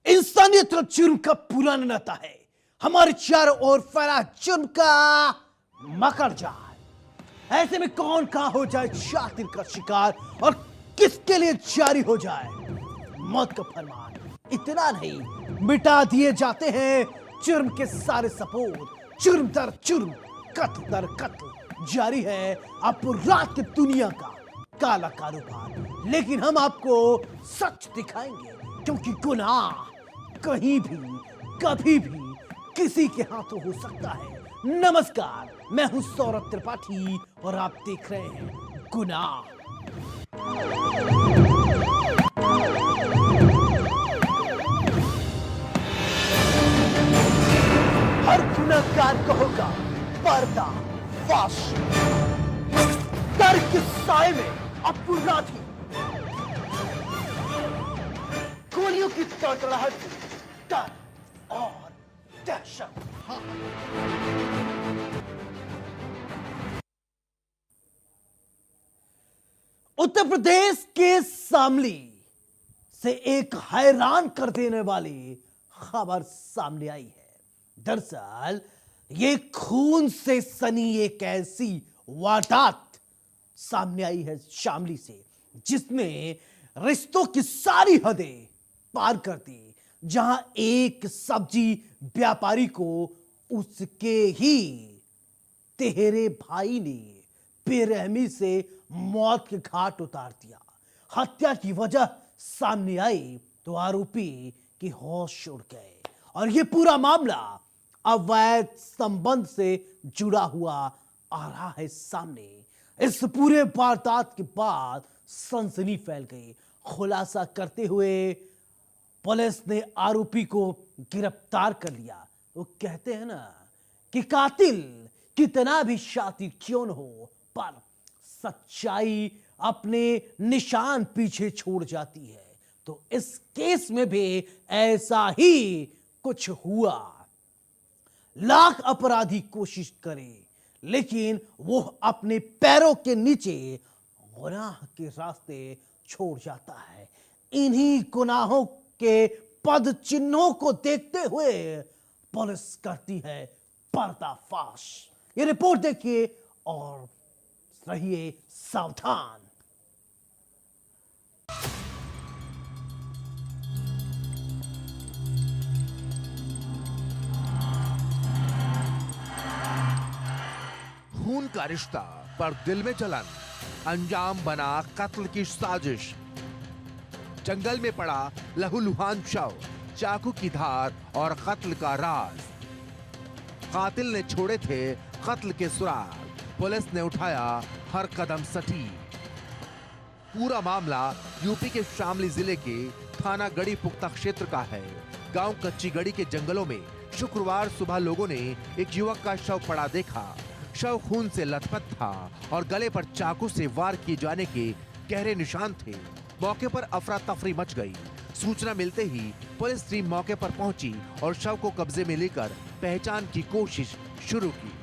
इंसानियत और जुर्म का पुराना नाता है। हमारे चारों ओर फैला जुर्म का मकर जाल। ऐसे में कौन कहां हो जाए शातिर का शिकार और किसके लिए जारी हो जाए मौत का फरमान। इतना नहीं, मिटा दिए जाते हैं जुर्म के सारे सबूत। जुर्म दर जुर्म, कत्ल दर कत्ल जारी है अपराध की दुनिया का काला कारोबार। लेकिन हम आपको सच दिखाएंगे, क्योंकि गुनाह कहीं भी कभी भी किसी के हाथों हो सकता है। नमस्कार, मैं हूं सौरभ त्रिपाठी और आप देख रहे हैं गुनाह। हर गुनहगार को होगा पर्दा फाश। डर के साए में अपराधी, गोलियों की तड़तड़ाहट से डर और दहशत। उत्तर प्रदेश के शामली से एक हैरान कर देने वाली खबर सामने आई है। दरअसल ये खून से सनी एक ऐसी वारदात सामने आई है शामली से, जिसने रिश्तों की सारी हदें पार कर दी। जहां एक सब्जी व्यापारी को उसके ही तेरे भाई ने बेरहमी से मौत के घाट उतार दिया। हत्या की वजह सामने आई तो आरोपी की होश उड़ गए और यह पूरा मामला अवैध संबंध से जुड़ा हुआ आ रहा है सामने। इस पूरे वारदात के बाद सनसनी फैल गई। खुलासा करते हुए पुलिस ने आरोपी को गिरफ्तार कर लिया। वो कहते हैं ना कि कातिल कितना भी शातिर क्यों न हो, पर सच्चाई अपने निशान पीछे छोड़ जाती है। तो इस केस में भी ऐसा ही कुछ हुआ। लाख अपराधी कोशिश करे, लेकिन वो अपने पैरों के नीचे गुनाह के रास्ते छोड़ जाता है। इन्हीं गुनाहों के पद चिन्हों को देखते हुए पुलिस करती है पर्दाफाश। ये रिपोर्ट देखिए और रहिए सावधान। खून का रिश्ता पर दिल में जलन, अंजाम बना कत्ल की साजिश। जंगल में पड़ा लहूलुहान शव, चाकू की धार और कत्ल का राज। कातिल ने छोड़े थे कत्ल के सुराग, पुलिस ने उठाया हर कदम सटीक। पूरा मामला यूपी के शामली जिले के थाना गढ़ी पुख्ता क्षेत्र का है। गांव कच्ची गढ़ी के जंगलों में शुक्रवार सुबह लोगों ने एक युवक का शव पड़ा देखा। शव खून से लथपथ था और गले पर चाकू से वार किए जाने के गहरे निशान थे। मौके पर अफरा तफरी मच गई। सूचना मिलते ही पुलिस टीम मौके पर पहुंची और शव को कब्जे में लेकर पहचान की कोशिश शुरू की।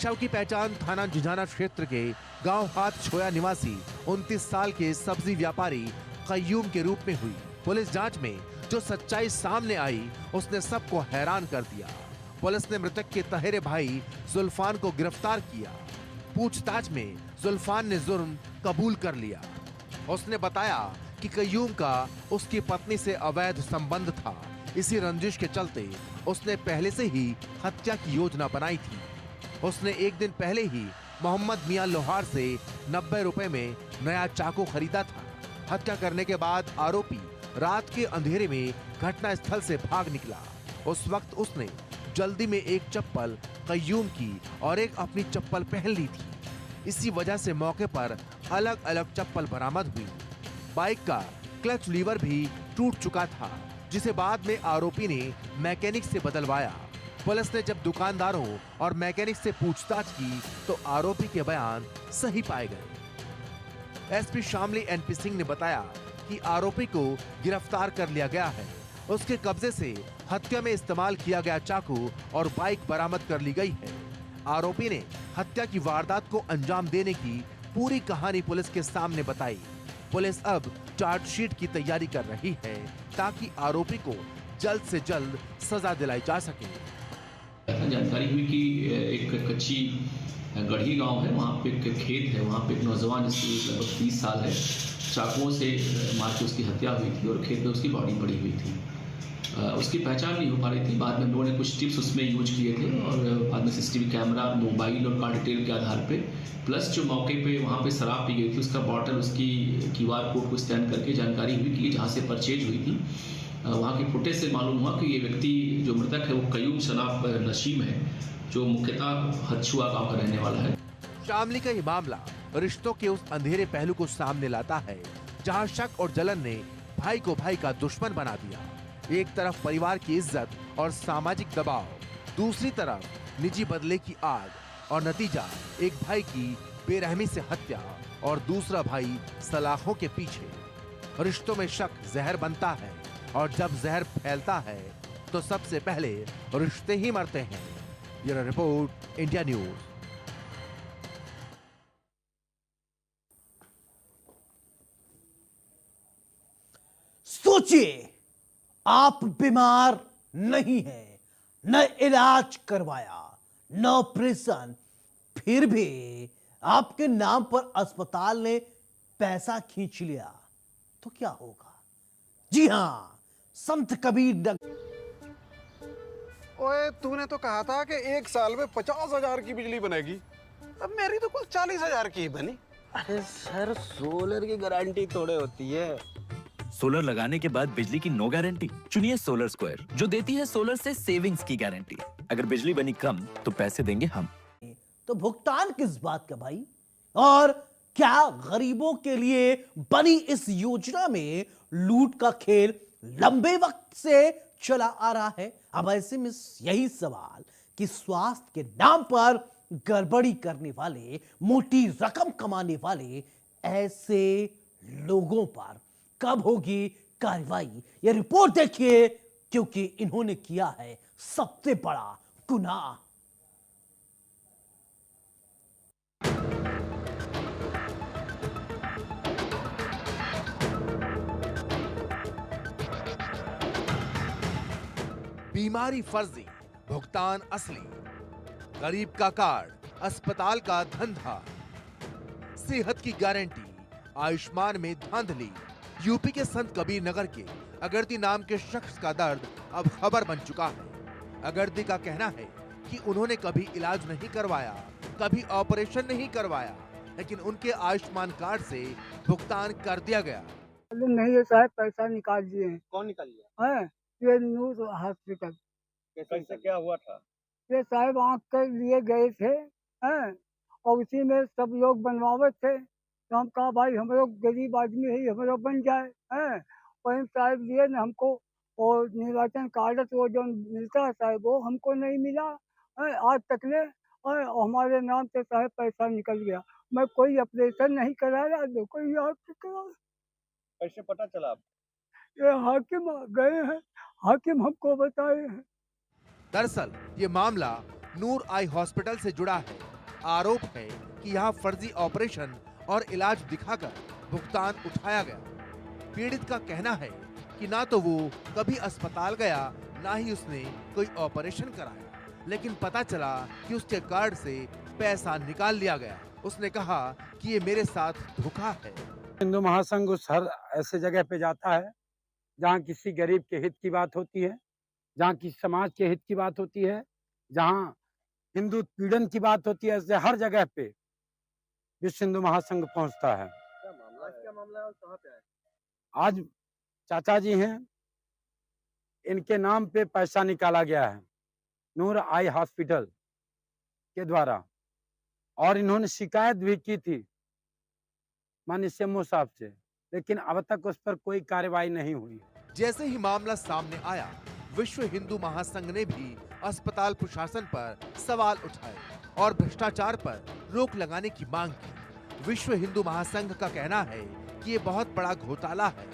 शव की पहचान थाना जुझाना क्षेत्र के गांव हाथ छोया निवासी 29 साल के सब्जी व्यापारी कय्यूम के रूप में हुई। पुलिस जांच में जो सच्चाई सामने आई उसने सबको हैरान कर दिया। पुलिस ने मृतक के तहेरे भाई जुल्फान को गिरफ्तार किया। पूछताछ में जुल्फान ने जुर्म कबूल कर लिया। उसने बताया कि कय्यूम का उसकी पत्नी से अवैध संबंध था। इसी रंजिश के चलते उसने पहले से ही हत्या की योजना बनाई थी। उसने एक दिन पहले ही मोहम्मद मियां लोहार से 90 रुपए में नया चाकू खरीदा था। हत्या करने के बाद आरोपी रात के अंधेरे में घटना स्थल से भाग निकला। उस वक्त उसने जल्दी में एक चप्पल कय्यूम की और एक अपनी चप्पल पहन ली थी। इसी वजह से मौके पर अलग अलग चप्पल बरामद हुई। बाइक का क्लच लीवर भी टूट चुका था, जिसे बाद में आरोपी ने मैकेनिक से बदलवाया। पुलिस ने जब दुकानदारों और मैकेनिक से पूछताछ की तो आरोपी के बयान सही पाए गए। एसपी शामली एनपी सिंह ने बताया कि आरोपी को गिरफ्तार कर लिया गया है। उसके कब्जे से हत्या में इस्तेमाल किया गया चाकू और बाइक बरामद कर ली गई है। आरोपी ने हत्या की वारदात को अंजाम देने की पूरी कहानी पुलिस के सामने बताई। पुलिस अब चार्जशीट की तैयारी कर रही है ताकि आरोपी को जल्द से जल्द सजा दिलाई जा सके। जानकारी हुई कि एक कच्ची गढ़ी गांव है, वहाँ पे एक खेत है, वहाँ पे एक नौजवान जिसकी लगभग 30 साल है, चाकुओं से मार के उसकी हत्या हुई थी और खेत में उसकी बॉडी पड़ी हुई थी। उसकी पहचान नहीं हो पा रही थी। बाद में हम लोगों ने कुछ टिप्स उसमें यूज किए थे और बाद में सीसीटीवी कैमरा, मोबाइल और कार डिटेल के आधार पे, प्लस जो मौके पे वहाँ पे शराब पी गई थी उसका बॉटल, उसकी QR कोड को स्कैन करके जानकारी हुई कि जहाँ से परचेज हुई थी वहाँ की फुटेज से मालूम हुआ कि ये व्यक्ति जो मृतक है वो कयूम शनाफ नशीम है, जो मुख्यतः हथछुआ गाँव का रहने वाला है। शामली का ये मामला रिश्तों के उस अंधेरे पहलू को सामने लाता है जहां शक और जलन ने भाई को भाई का दुश्मन बना दिया। एक तरफ परिवार की इज्जत और सामाजिक दबाव, दूसरी तरफ निजी बदले की आग और नतीजा एक भाई की बेरहमी से हत्या और दूसरा भाई सलाखों के पीछे। रिश्तों में शक जहर बनता है और जब जहर फैलता है तो सबसे पहले रिश्ते ही मरते हैं। Bureau report, India news. सोचिए, आप बीमार नहीं हैं, न इलाज करवाया, न ऑपरेशन, फिर भी आपके नाम पर अस्पताल ने पैसा खींच लिया, तो क्या होगा? जी हां, संत कबीर नगर। ओए, तूने तो कहा था कि 1 साल में 50,000 की बिजली बनेगी। अब मेरी तो कुल 40,000 की ही बनी। अरे सर, सोलर की गारंटी थोड़े होती है। सोलर लगाने के बाद बिजली की नो गारंटी? चुनिए सोलर स्क्वायर, जो देती है सोलर से सेविंग्स की गारंटी। अगर बिजली बनी कम तो पैसे देंगे हम। तो भुगतान किस बात का भाई? और क्या गरीबों के लिए बनी इस योजना में लूट का खेल लंबे वक्त से चला आ रहा है? अब ऐसे में यही सवाल कि स्वास्थ्य के नाम पर गड़बड़ी करने वाले, मोटी रकम कमाने वाले ऐसे लोगों पर कब होगी कार्रवाई? यह रिपोर्ट देखिए, क्योंकि इन्होंने किया है सबसे बड़ा गुनाह। बीमारी फर्जी, भुगतान असली, गरीब का कार्ड, अस्पताल का धंधा, सेहत की गारंटी, आयुष्मान में धांधली। यूपी के संत कबीर नगर के अगरदी नाम के शख्स का दर्द अब खबर बन चुका है। अगरदी का कहना है कि उन्होंने कभी इलाज नहीं करवाया, कभी ऑपरेशन नहीं करवाया, लेकिन उनके आयुष्मान कार्ड से भुगतान कर दिया गया। नहीं ये साहब, पैसा निकाल दिए हैं। कौन निकाल लिया? हैं? ये नूर हॉस्पिटल। कैसे क्या हुआ था? ये साहब आँख के लिए गए थे, हैं? और उसी में सब लोग बनवावत थे, तो हम कहा भाई हम लोग गरीब आदमी है, हम लोग बन जाए, हैं? और इन साहब लिए न हमको, और निर्वाचन कार्ड वो जो मिलता है साहब वो हमको नहीं मिला, हैं? आज तक ले, और हमारे नाम से साहब पैसा निकल गया। मैं कोई ऑपरेशन नहीं कराया, जो कोई आप करा। कैसे पता चला आप? ये हाकिम गए हैं, हाकिम हमको बताए हैं। दरअसल ये मामला नूर आई हॉस्पिटल से जुड़ा है। आरोप है कि यहाँ फर्जी ऑपरेशन और इलाज दिखाकर भुगतान उठाया गया। पीड़ित का कहना है कि ना तो वो कभी अस्पताल गया, ना ही उसने कोई ऑपरेशन कराया, लेकिन पता चला कि उसके कार्ड से पैसा निकाल लिया गया। उसने कहा कि ये मेरे साथ धोखा है। हिंदू महासंघ उस हर ऐसे जगह पे जाता है जहाँ किसी गरीब के हित की बात होती है, जहाँ किसी समाज के हित की बात होती है, जहाँ हिंदू पीड़न की बात होती है, ऐसे हर जगह पे विश्व हिंदू महासंघ पहुंचता है। क्या मामला है और कहाँ पे है? आज चाचा जी हैं, इनके नाम पे पैसा निकाला गया है नूर आई हॉस्पिटल के द्वारा, और इन्होंने शिकायत भी की थी माननीय सीएमओ साहब से, लेकिन अब तक उस पर कोई कार्रवाई नहीं हुई। जैसे ही मामला सामने आया, विश्व हिंदू महासंघ ने भी अस्पताल प्रशासन पर सवाल उठाए और भ्रष्टाचार पर रोक लगाने की मांग की। विश्व हिंदू महासंघ का कहना है कि ये बहुत बड़ा घोटाला है,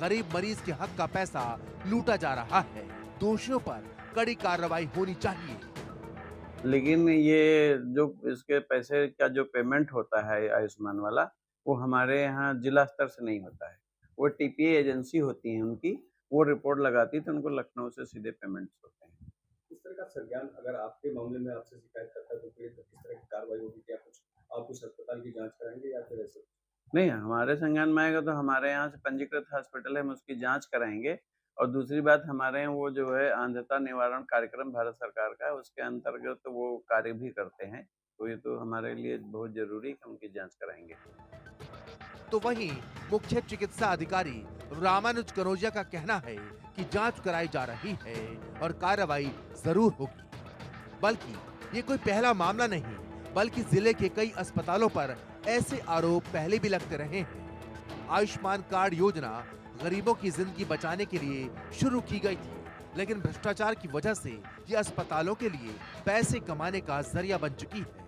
गरीब मरीज के हक का पैसा लूटा जा रहा है, दोषियों पर कड़ी कार्रवाई होनी चाहिए। लेकिन ये जो इसके पैसे का जो पेमेंट होता है आयुष्मान वाला, वो हमारे यहाँ जिला स्तर से नहीं होता है, वो टीपीए एजेंसी होती है उनकी, वो रिपोर्ट लगाती तो उनको लखनऊ से सीधे पेमेंट्स होते हैं। इस तरह का संज्ञान अगर आपके मामले में आपसे शिकायत करता है तो फिर किस तरह की कार्रवाई होगी? क्या कुछ आप उस अस्पताल की जांच कराएंगे या फिर ऐसे? नहीं, हमारे संज्ञान में आएगा तो हमारे यहाँ से पंजीकृत हॉस्पिटल है, हम उसकी जांच कराएंगे। और दूसरी बात, हमारे यहाँ वो जो है अंधता निवारण कार्यक्रम भारत सरकार का है, उसके अंतर्गत तो वो कार्य भी करते हैं। तो ये तो हमारे लिए बहुत जरूरी है कि उनकी जांच कराएंगे। तो वहीं मुख्य चिकित्सा अधिकारी रामानुज कनौजिया का कहना है कि जांच कराई जा रही है और कार्रवाई जरूर होगी। बल्कि ये कोई पहला मामला नहीं, बल्कि जिले के कई अस्पतालों पर ऐसे आरोप पहले भी लगते रहे हैं। आयुष्मान कार्ड योजना गरीबों की जिंदगी बचाने के लिए शुरू की गई थी, लेकिन भ्रष्टाचार की वजह से ये अस्पतालों के लिए पैसे कमाने का जरिया बन चुकी है।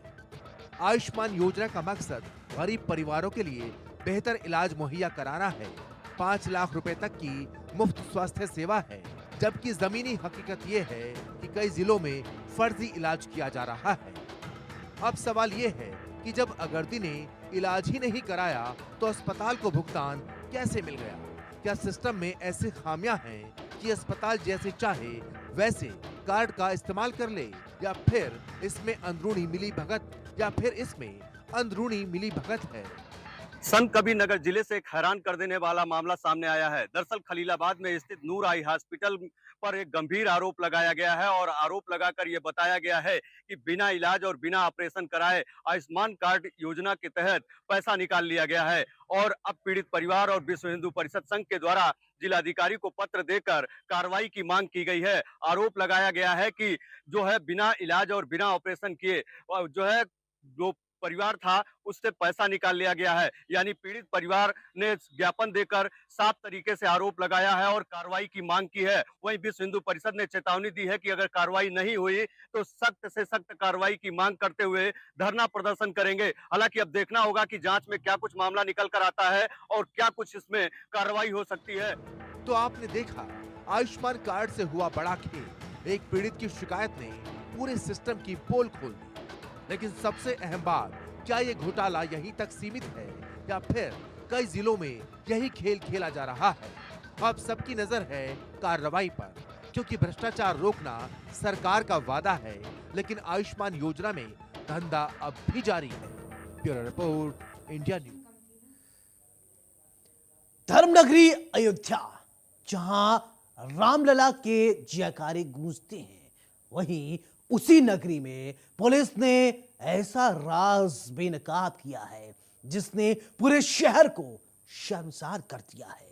आयुष्मान योजना का मकसद गरीब परिवारों के लिए बेहतर इलाज मुहैया कराना है। 5 लाख रुपए तक की मुफ्त स्वास्थ्य सेवा है, जबकि जमीनी हकीकत ये है कि कई जिलों में फर्जी इलाज किया जा रहा है। अब सवाल ये है कि जब अगरदी ने इलाज ही नहीं कराया तो अस्पताल को भुगतान कैसे मिल गया? क्या सिस्टम में ऐसी खामियां हैं कि अस्पताल जैसे चाहे वैसे कार्ड का इस्तेमाल कर ले, या फिर इसमें अंदरूनी मिली भगत है? संत कबीर नगर जिले से एक हैरान कर देने वाला मामला सामने आया है। दरअसल खलीलाबाद में स्थित नूर आई हॉस्पिटल पर एक गंभीर आरोप लगाया गया है और आरोप लगाकर ये बताया गया है कि बिना इलाज और बिना ऑपरेशन कराए आयुष्मान कार्ड योजना के तहत पैसा निकाल लिया गया है। और अब पीड़ित परिवार और विश्व हिंदू परिषद संघ के द्वारा जिलाधिकारी को पत्र देकर कार्रवाई की मांग की गई है। आरोप लगाया गया है कि जो है बिना इलाज और बिना ऑपरेशन किए जो है जो परिवार था उससे पैसा निकाल लिया गया है। यानी पीड़ित परिवार ने ज्ञापन देकर साफ तरीके से आरोप लगाया है और कार्रवाई की मांग की है। वहीं विश्व हिंदू परिषद ने चेतावनी दी है कि अगर कार्रवाई नहीं हुई तो सख्त से सख्त कार्रवाई की मांग करते हुए धरना प्रदर्शन करेंगे। हालांकि अब देखना होगा कि जांच में क्या कुछ मामला निकल कर आता है और क्या कुछ इसमें कार्रवाई हो सकती है। तो आपने देखा, आयुष्मान कार्ड से हुआ बड़ा खेल। एक पीड़ित की शिकायत ने पूरे सिस्टम की पोल खोल दी। लेकिन सबसे अहम बात, क्या ये घोटाला यहीं तक सीमित है या फिर कई जिलों में यही खेल खेला जा रहा है? अब सबकी नजर है कार्रवाई पर, क्योंकि भ्रष्टाचार रोकना सरकार का वादा है, लेकिन आयुष्मान योजना में धंधा अब भी जारी है। Bureau report, India news. धर्मनगरी अयोध्या, जहां रामलला के जयकारे गूंजते हैं, वहीं उसी नगरी में पुलिस ने ऐसा राज बेनकाब किया है जिसने पूरे शहर को शर्मसार कर दिया है।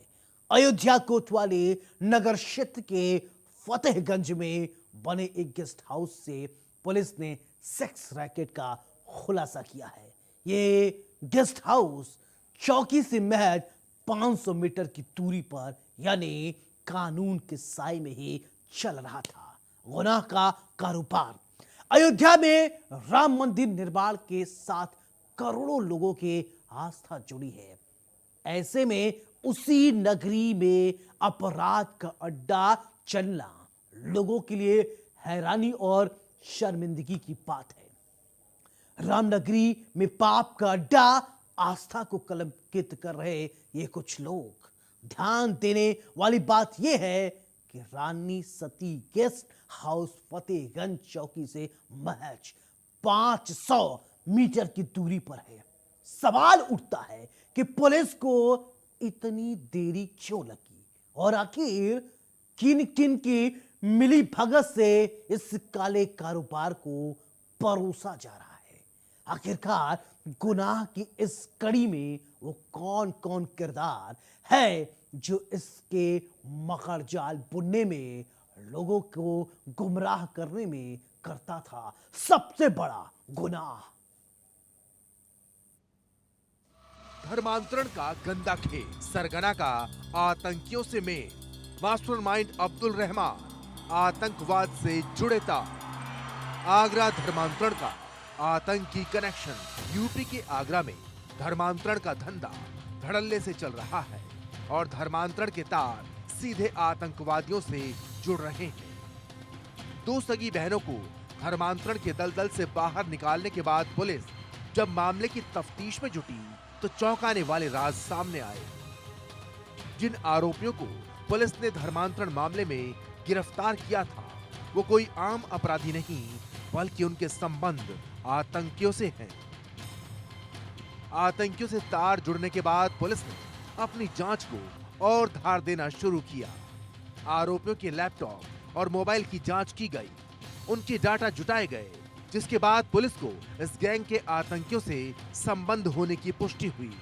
अयोध्या कोतवाली नगर क्षेत्र के फतेहगंज में बने एक गेस्ट हाउस से पुलिस ने सेक्स रैकेट का खुलासा किया है। ये गेस्ट हाउस चौकी से महज 500 मीटर की दूरी पर, यानी कानून के साए में ही चल रहा था। गुनाह का कारोबार। अयोध्या में राम मंदिर निर्माण के साथ करोड़ों लोगों की आस्था जुड़ी है। ऐसे में उसी नगरी में अपराध का अड्डा चलना लोगों के लिए हैरानी और शर्मिंदगी की बात है। रामनगरी में पाप का अड्डा, आस्था को कलंकित कर रहे ये कुछ लोग। ध्यान देने वाली बात यह है कि रानी सती गेस्ट हाउस फतेहगंज चौकी से महज 500 मीटर की दूरी पर है। सवाल उठता है कि पुलिस को इतनी देरी क्यों लगी और आखिर किन किन की मिली भगत से इस काले कारोबार को परोसा जा रहा है। आखिरकार गुनाह की इस कड़ी में वो कौन कौन किरदार है जो इसके मकर जाल बुनने में, लोगों को गुमराह करने में करता था सबसे बड़ा गुनाह। धर्मांतरण का गंदा खेल, सरगना का आतंकियों से मेल, मास्टरमाइंड अब्दुल रहमान, आतंकवाद से जुड़े तार, आगरा धर्मांतरण का आतंकी कनेक्शन। यूपी के आगरा में धर्मांतरण का धंधा धड़ल्ले से चल रहा है और धर्मांतरण के तार सीधे आतंकवादियों से जुड़ रहे हैं। 2 सगी बहनों को धर्मांतरण के दलदल से बाहर निकालने के बाद पुलिस जब मामले की तफ्तीश में जुटी तो चौंकाने वाले राज सामने आए। जिन आरोपियों को पुलिस ने धर्मांतरण मामले में गिरफ्तार किया था वो कोई आम अपराधी नहीं बल्कि उनके संबंध आतंकियों से हैं। आतंकियों से तार जुड़ने के बाद पुलिस ने अपनी जांच को और धार देना शुरू किया। आरोपियों के लैपटॉप और मोबाइल की जांच की गई, उनके डाटा जुटाए गए, जिसके बाद पुलिस को इस गैंग के आतंकियों से संबंध होने की पुष्टि हुई।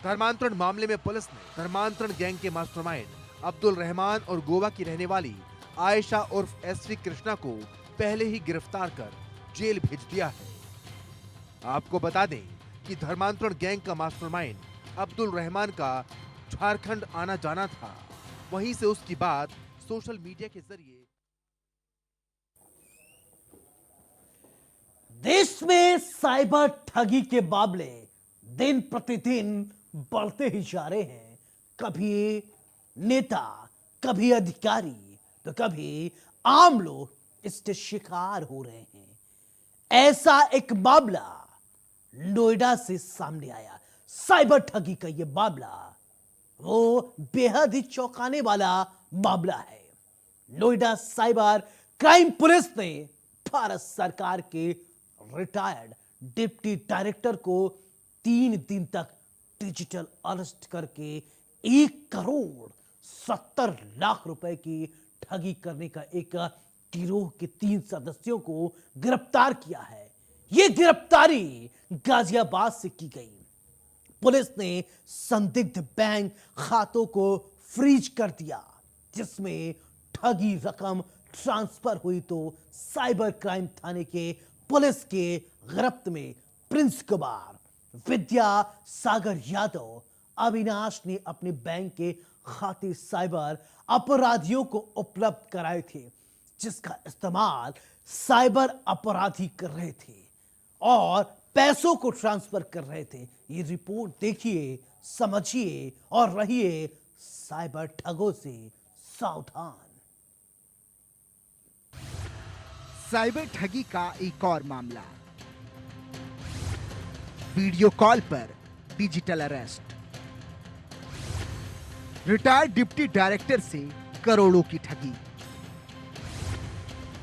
धर्मांतरण मामले में पुलिस ने धर्मांतरण गैंग के मास्टरमाइंड अब्दुल रहमान और गोवा की रहने वाली आयशा उर्फ एसवी कृष्णा को पहले ही गिरफ्तार कर जेल भेज दिया है। आपको बता दें कि धर्मांतरण गैंग का मास्टरमाइंड अब्दुल रहमान का झारखंड आना जाना था, वहीं से उसकी बात सोशल मीडिया के जरिए देश में साइबर ठगी के मामले दिन प्रतिदिन बढ़ते ही जा रहे हैं। कभी नेता, कभी अधिकारी, तो कभी आम लोग इसके शिकार हो रहे हैं। ऐसा एक मामला नोएडा से सामने आया। साइबर ठगी का यह मामला वो बेहद ही चौंकाने वाला मामला है। नोएडा साइबर क्राइम पुलिस ने भारत सरकार के रिटायर्ड डिप्टी डायरेक्टर को 3 दिन तक डिजिटल अरेस्ट करके 1,70,00,000 रुपए की ठगी करने का एक गिरोह के 3 सदस्यों को गिरफ्तार किया है। यह गिरफ्तारी गाजियाबाद से की गई। पुलिस ने संदिग्ध बैंक खातों को फ्रीज कर दिया, जिसमें ठगी रकम ट्रांसफर हुई तो साइबर क्राइम थाने के पुलिस के गिरफ्त में प्रिंस कुमार, विद्या सागर यादव, अविनाश ने अपने बैंक के खाते साइबर अपराधियों को उपलब्ध कराए थे, जिसका इस्तेमाल साइबर अपराधी कर रहे थे और पैसों को ट्रांसफर कर रहे थे। ये रिपोर्ट देखिए, समझिए और रहिए साइबर ठगों से सावधान। साइबर ठगी का एक और मामला। वीडियो कॉल पर digital arrest. Retired deputy director से करोड़ों की ठगी।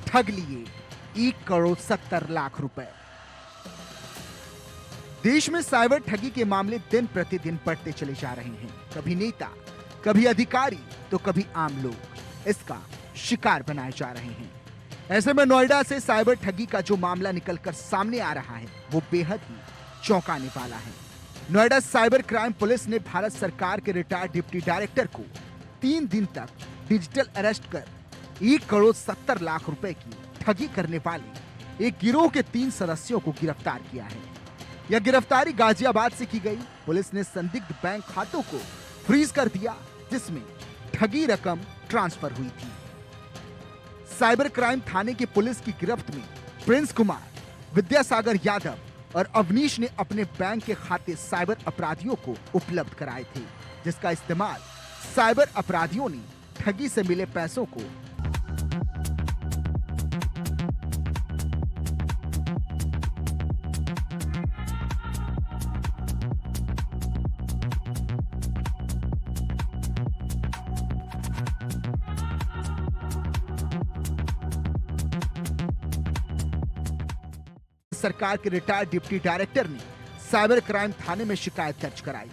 ठग लिए 1,70,00,000 रुपए। देश में साइबर ठगी के मामले दिन प्रतिदिन बढ़ते चले जा रहे हैं। कभी नेता, कभी अधिकारी, तो कभी आम लोग इसका शिकार बनाए जा रहे हैं। ऐसे में नोएडा से साइबर ठगी का जो मामला निकलकर सामने आ रहा है वो बेहद ही चौंकाने वाला है। नोएडा साइबर क्राइम पुलिस ने भारत सरकार के रिटायर्ड डिप्टी डायरेक्टर को 3 दिन तक डिजिटल अरेस्ट कर 1,70,00,000 रुपए की ठगी करने वाले एक गिरोह के 3 सदस्यों को गिरफ्तार किया है। यह गिरफ्तारी गाजियाबाद से की गई। पुलिस ने संदिग्ध बैंक खातों को फ्रीज कर दिया, जिसमें ठगी रकम ट्रांसफर हुई थी। साइबर क्राइम थाने की पुलिस की गिरफ्त में प्रिंस कुमार, विद्यासागर यादव और अवनीश ने अपने बैंक के खाते साइबर अपराधियों को उपलब्ध कराए थे, जिसका इस्तेमाल साइबर अपराधियों ने ठगी से मिले पैसों को सरकार के रिटायर्ड डिप्टी डायरेक्टर ने साइबर क्राइम थाने में शिकायत दर्ज कराई।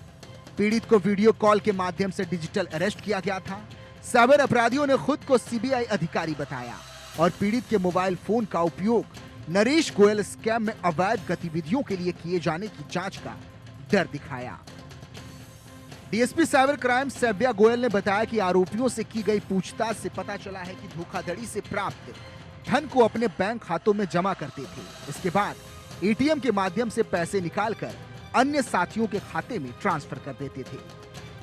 पीड़ित को वीडियो कॉल के माध्यम से डिजिटल अरेस्ट किया गया था। साइबर अपराधियों ने खुद को सीबीआई अधिकारी बताया और पीड़ित के मोबाइल फोन का उपयोग नरेश गोयल स्कैम में अवैध गतिविधियों के लिए किए जाने की जांच का डर दिखाया। डीएसपी साइबर क्राइम सव्या गोयल ने बताया कि आरोपियों से की गई पूछताछ से पता चला है कि धोखाधड़ी से प्राप्त धन को अपने बैंक खातों में जमा करते थे। इसके बाद एटीएम के माध्यम से पैसे निकालकर अन्य साथियों के खाते में ट्रांसफर कर देते थे।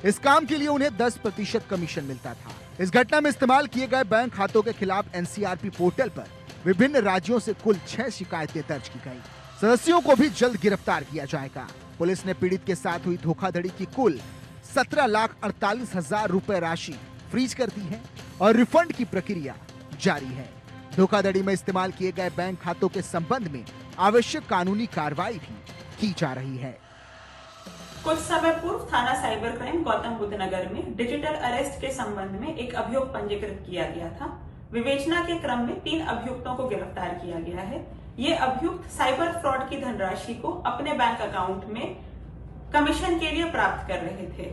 इस काम के लिए उन्हें 10% कमीशन मिलता था। इस घटना में इस्तेमाल किए गए बैंक खातों के खिलाफ एनसीआरपी पोर्टल पर विभिन्न राज्यों से कुल 6 शिकायतें दर्ज की गई। सदस्यों को भी जल्द गिरफ्तार किया जाएगा। पुलिस ने पीड़ित के साथ हुई धोखाधड़ी की कुल 17,48,000 रुपए राशि फ्रीज कर दी है और रिफंड की प्रक्रिया जारी है। धोखाधड़ी में इस्तेमाल किए गए बैंक खातों के संबंध में आवश्यक कानूनी कार्रवाई भी की जा रही है। कुछ समय पूर्व थाना साइबर क्राइम गौतम बुद्ध नगर में डिजिटल अरेस्ट के संबंध में एक अभियोग पंजीकृत किया गया था। विवेचना के क्रम में 3 अभियुक्तों को गिरफ्तार किया गया है। ये अभियुक्त साइबर फ्रॉड की धनराशि को अपने बैंक अकाउंट में कमीशन के लिए प्राप्त कर रहे थे।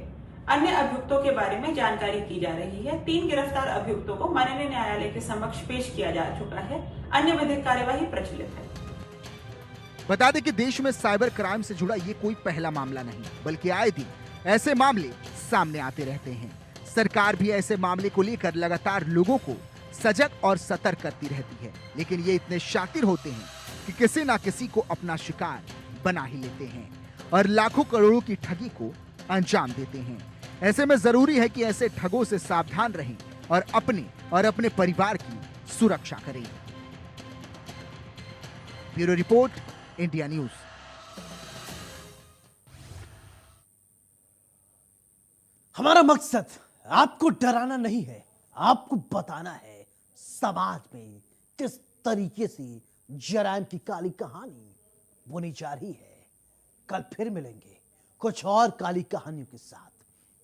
अन्य अभियुक्तों के बारे में जानकारी की जा रही है। 3 गिरफ्तार अभियुक्तों को माननीय न्यायालय के समक्ष पेश किया जा चुका है। अन्य विधिक कार्यवाही प्रचलित है। बता दें कि देश में साइबर क्राइम से जुड़ा ये कोई पहला मामला नहीं, बल्कि आए दिन ऐसे मामले सामने आते रहते हैं। सरकार भी ऐसे मामले को लेकर लगातार लोगों को सजग और सतर्क करती रहती है, लेकिन ये इतने शातिर होते हैं कि किसी ना किसी को अपना शिकार बना ही लेते हैं और लाखों करोड़ों की ठगी को अंजाम देते हैं। ऐसे में जरूरी है कि ऐसे ठगों से सावधान रहें और अपने परिवार की सुरक्षा करें। Bureau report, India news. हमारा मकसद आपको डराना नहीं है, आपको बताना है समाज में किस तरीके से जराइम की काली कहानी बुनी जा रही है। कल फिर मिलेंगे कुछ और काली कहानियों के साथ।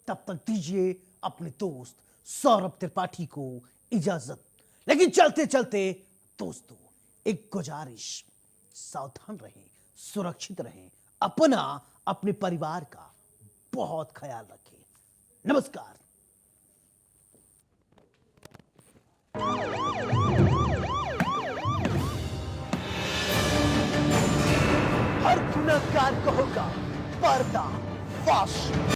तब तक दीजिए अपने दोस्त सौरभ त्रिपाठी को इजाजत। लेकिन चलते चलते दोस्तों एक गुजारिश, सावधान रहें, सुरक्षित रहें, अपने परिवार का बहुत ख्याल रखें। नमस्कार। हर गुनहगार को होगा पर्दा फाश।